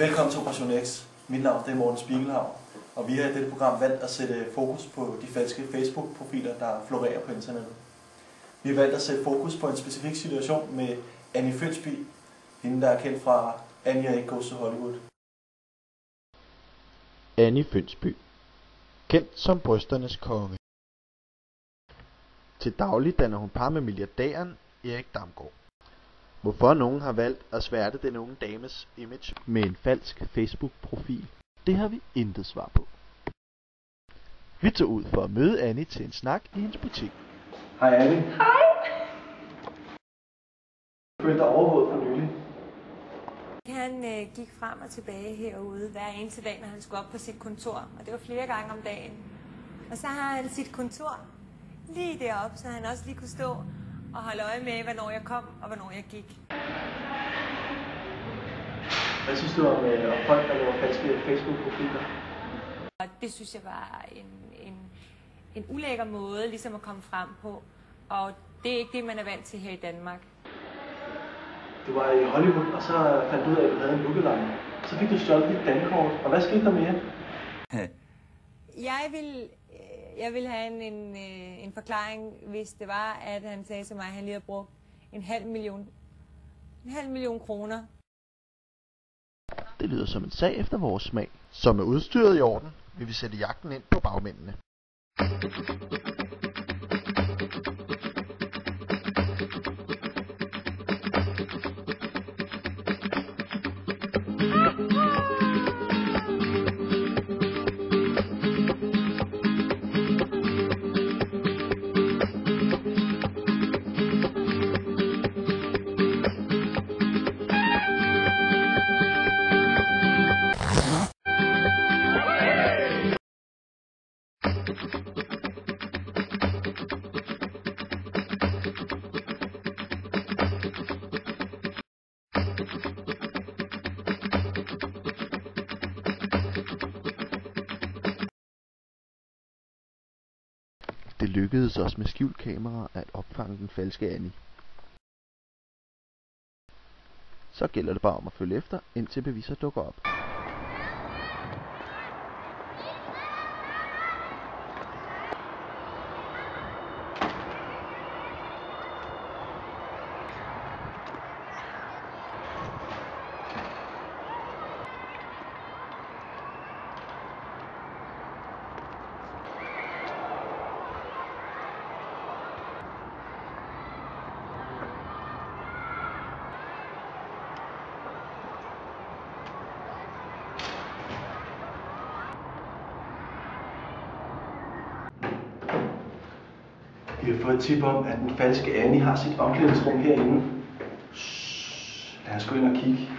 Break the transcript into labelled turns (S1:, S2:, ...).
S1: Velkommen til Operation X. Mit navn er Morten Spiegelhav, og vi har i dette program valgt at sætte fokus på de falske Facebook-profiler, der florerer på internettet. Vi har valgt at sætte fokus på en specifik situation med Annie Fønsby, hende der er kendt fra Anja Ikke Goes to Hollywood.
S2: Annie Fønsby, kendt som brysternes konge. Til daglig danner hun par med milliardæren Erik Damgaard. Hvorfor nogen har valgt at sværte den unge dames image med en falsk Facebook-profil, det har vi intet svar på. Vi tog ud for at møde Annie til en snak i hendes butik.
S1: Hej Annie.
S3: Hej!
S1: Følte dig overvåget for nylig.
S3: Han gik frem og tilbage herude hver eneste dag, når han skulle op på sit kontor, og det var flere gange om dagen. Og så har han sit kontor lige deroppe, så han også lige kunne stå og holde øje med, hvornår jeg kom og hvornår jeg gik.
S1: Hvad synes du om folk, der laver falske Facebook-profiler?
S3: Og det synes jeg var en ulækker måde ligesom at komme frem på, og det er ikke det, man er vant til her i Danmark.
S1: Du var i Hollywood, og så fandt du ud af, at du havde en lookalike. Så fik du stjålet dit dankort, og hvad skete der mere?
S3: Jeg vil have en forklaring, hvis det var, at han sagde til mig, at han lige havde brugt en halv million kroner.
S2: Det lyder som en sag efter vores smag. Så med udstyret i orden, vil vi sætte jagten ind på bagmændene. Det lykkedes os med skjult kamera at opfange den falske Annie. Så gælder det bare om at følge efter, indtil beviser dukker op.
S1: Vi har fået et tip om, at den falske Annie har sit omklædningsrum herinde. Lad os gå ind og kigge.